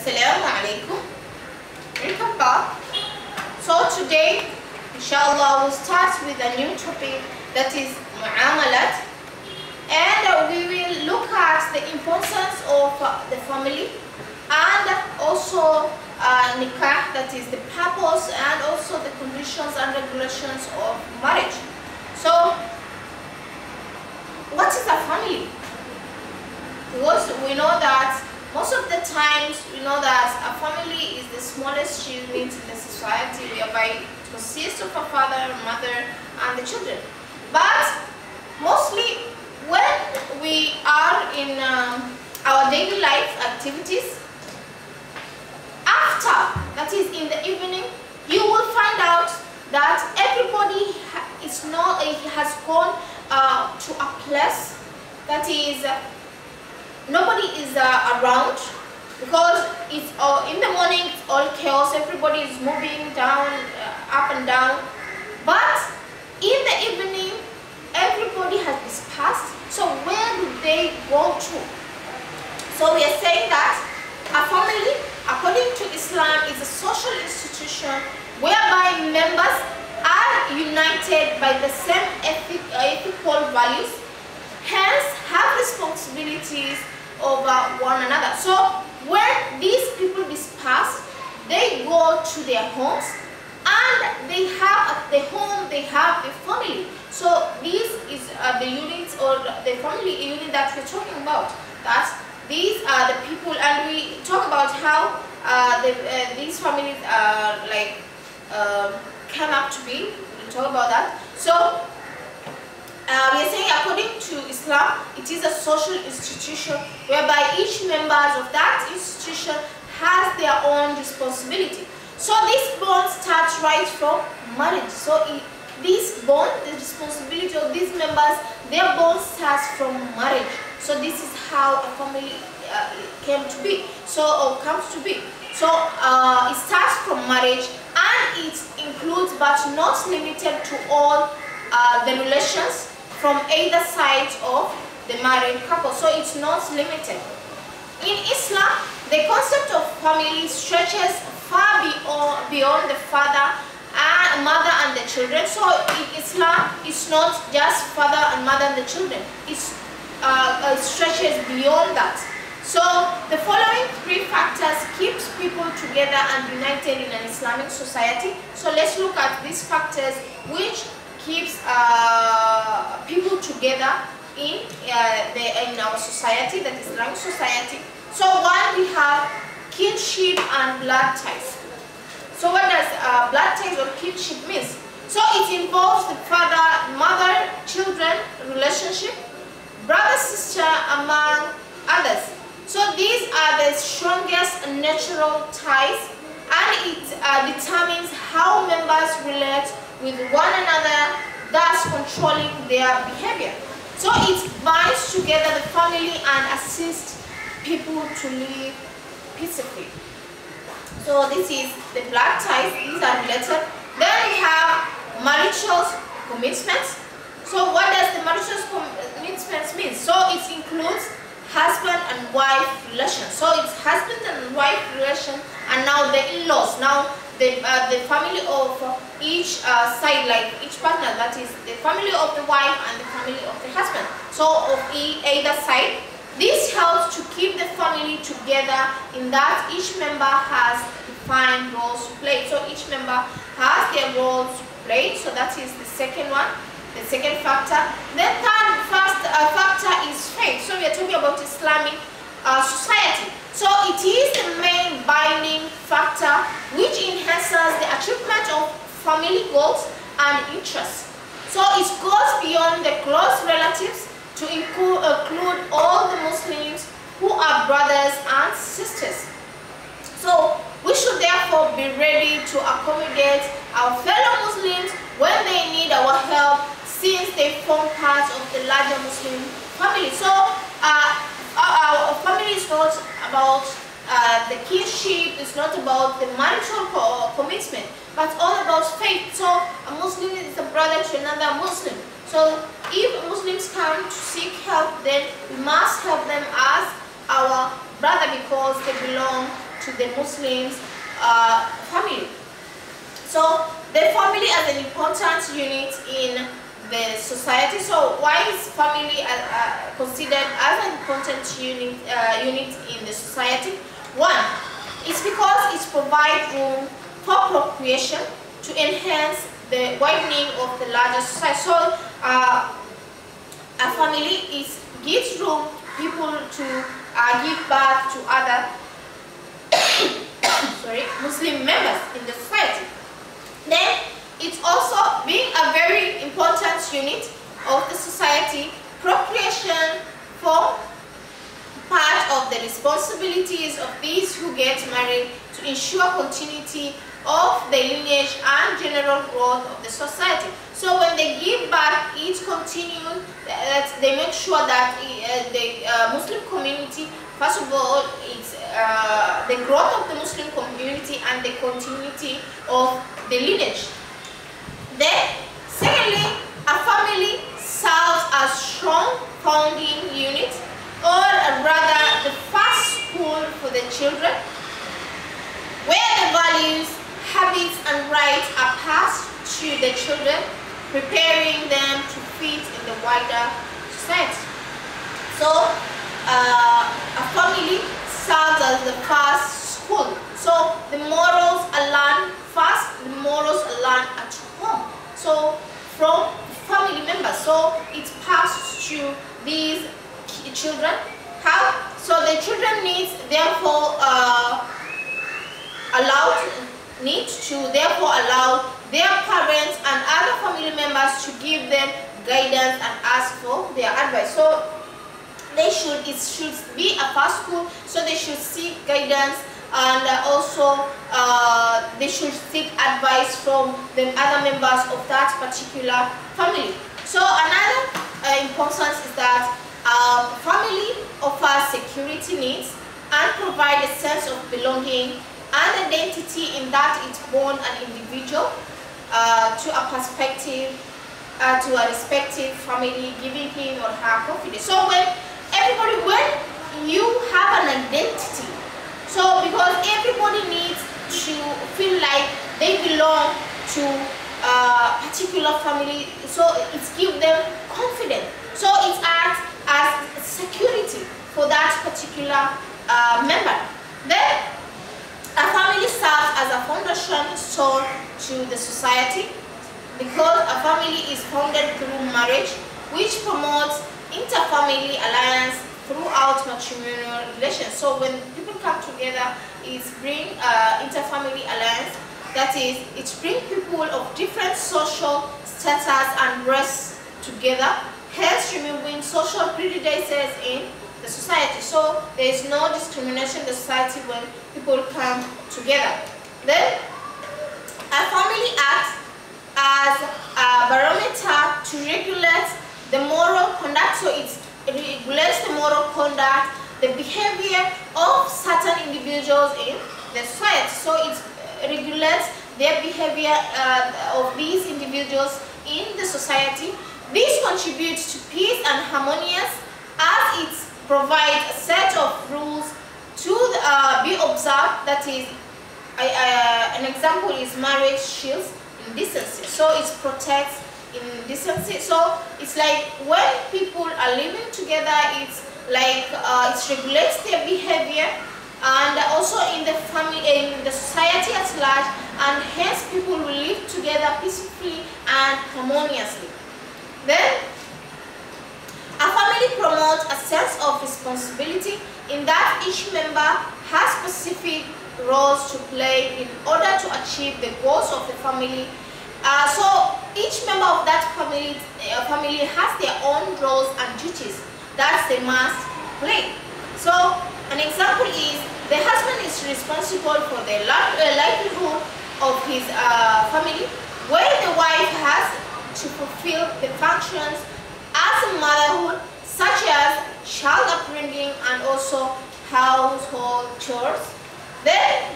Assalamu alaikum. Welcome back. So today, inshallah, we'll start with a new topic that is mu'amalat, and we will look at the importance of the family and also nikah, that is the purpose and also the conditions and regulations of marriage. So, what is a family? Because we know that most of the times we know that a family is the smallest unit in the society, whereby it consists of a father, a mother, and the children. But mostly when we are in our daily life activities, after, that is in the evening, you will find out that everybody has gone to a place that is nobody is around, because it's in the morning it's all chaos, everybody is moving down, up and down. But in the evening everybody has dispersed. So where do they go to? So we are saying that a family, according to Islam, is a social institution whereby members are united by the same ethical values, hence have responsibilities over one another. So when these people disperse, they go to their homes, and they have at the home they have a family. So this is the unit or the family unit that we're talking about. That these are the people, and we talk about how these families came up to be. We'll talk about that. So we are saying, according to Islam, it is a social institution whereby each member of that institution has their own responsibility. So this bond starts right from marriage. So this bond, the responsibility of these members, their bond starts from marriage. So this is how a family came to be. So comes to be. So it starts from marriage, and it includes but not limited to all the relations from either side of the married couple. So it's not limited. In Islam, the concept of family stretches far beyond the father and mother and the children. So in Islam, it's not just father and mother and the children. It stretches beyond that. So the following three factors keeps people together and united in an Islamic society. So let's look at these factors which keeps people together in our society, that is Islamic society. So one, we have kinship and blood ties. So what does blood ties or kinship means? So it involves the father, mother, children relationship, brother, sister, among others. So these are the strongest natural ties, and it determines how members relate with one another, thus controlling their behavior. So it binds together the family and assists people to live peacefully. So this is the blood ties, these are related. Then we have marital commitments. So what does the marital commitments mean? So it includes husband and wife relation. So it's husband and wife relation, and now the in-laws. Now the family of each side, like each partner, that is the family of the wife and the family of the husband. So of either side. This helps to keep the family together in that each member has defined roles to play. So each member has their roles to play. So that is the second one, the second factor. The third factor is faith. So we are talking about Islamic society. So it is the main binding factor which enhances the achievement of family goals and interests. So it goes beyond the close relatives to include all the Muslims who are brothers and sisters. So we should therefore be ready to accommodate our fellow Muslims when they need our help, since they form part of the larger Muslim family. So our family is not about the kinship, it's not about the marital commitment, but all about faith. So a Muslim is a brother to another Muslim. So if Muslims come to seek help, then we must help them as our brother, because they belong to the Muslims family. So the family as an important unit in the society. So why is family considered as an important unit in the society? One, it's because it provides room for procreation to enhance the widening of the larger society. So a family gives room people to give birth to other Muslim members in the society. Then it's also being a very important unit of the society. Procreation form part of the responsibilities of these who get married to ensure continuity of the lineage and general growth of the society. So when they give birth, it continues, they make sure that the Muslim community, first of all, it's the growth of the Muslim community and the continuity of the lineage. Then, secondly, a family serves as strong founding unit, or rather the first school for the children, where the values, habits and rights are passed to the children, preparing them to fit in the wider society. So a family serves as the first school. So the morals are learned first, the morals are learned at home. So from family members, so it's passed to these children. How? So the children need to therefore allow their parents and other family members to give them guidance and ask for their advice. So it should be a first school, so they should seek guidance and also they should seek advice from the other members of that particular family. So another importance is that family offers security needs and provide a sense of belonging and identity in that it bond an individual to a perspective, to a respective family, giving him or her confidence. So when you have an identity, so because everybody needs to feel like they belong to a particular family, so it gives them confidence. So it acts as security for that particular member. Then a family serves as a foundation stone to the society, because a family is founded through marriage, which promotes interfamily alliance throughout matrimonial relations. So when people come together, it's bring interfamily alliance. That is, it brings people of different social status and race together, hence removing social prejudices in the society. So there is no discrimination in the society when people come together. Then a family acts as a barometer to regulate the moral conduct. So it regulates the moral conduct, the behavior of certain individuals in the society. So it regulates their behavior of these individuals in the society. This contributes to peace and harmonious, as it provides a set of rules to be observed. That is, an example is marriage shields in decency. So it protects in decency. So it's like when people are living together, it's like it regulates their behavior, and also in the family, in the society at large, and hence people will live together peacefully and harmoniously. Then a family promotes a sense of responsibility in that each member has specific roles to play in order to achieve the goals of the family. So each member of that family has their own roles and duties that they must play. So an example is the husband is responsible for the livelihood of his family, where the wife has to fulfill the functions as a motherhood, such as child upbringing and also household chores. Then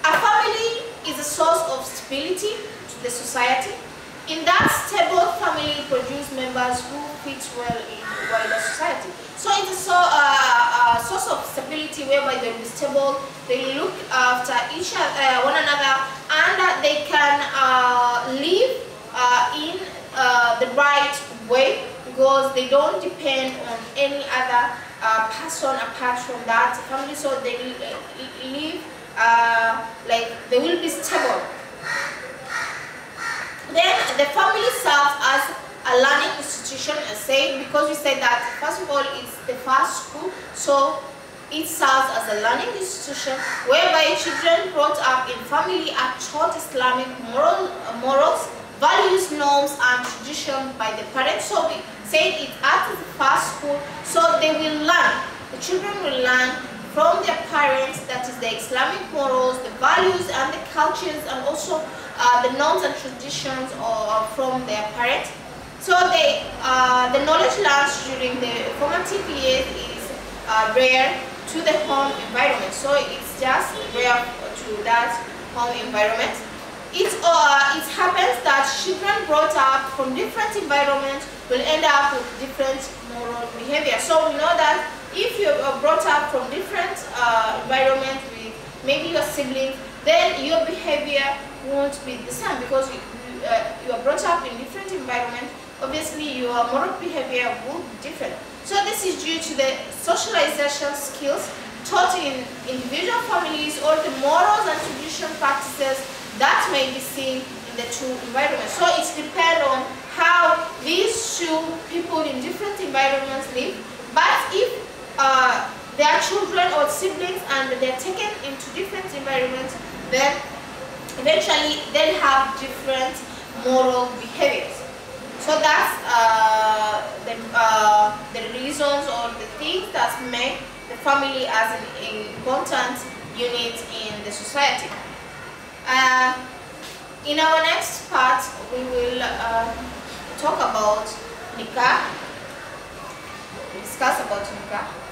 a family is a source of stability to the society. In that stable family produce members who fit well in wider society. So it's a source of stability whereby they will be stable, they look after one another, and they can live in the right way, because they don't depend on any other person apart from that family. So they live like they will be stable. Then the family serves as a learning institution, as said, because we said that first of all it's the first school, so it serves as a learning institution whereby children brought up in family are taught Islamic morals, values, norms, and tradition by the parents. So we said it acts as the first school, so they will learn. The children will learn from their parents, that is the Islamic morals, the values, and the cultures, and also the norms and traditions from their parents. So the knowledge learned during the formative years is rare to the home environment. So it's just rare to that home environment. It happens that children brought up from different environments will end up with different moral behavior. So we know that if you are brought up from different environments with maybe your siblings, then your behavior won't be the same, because you are brought up in different environments. Obviously your moral behavior will be different. So this is due to the socialization skills taught in individual families, or the morals and tradition practices that may be seen in the two environments. So it depends on how these two people in different environments live. But if they are children or siblings and they're taken into different environments, then eventually they'll have different moral behaviors. So that's the reasons or the things that make the family as an important unit in the society. In our next part, we will talk about nikah. We discuss about nikah.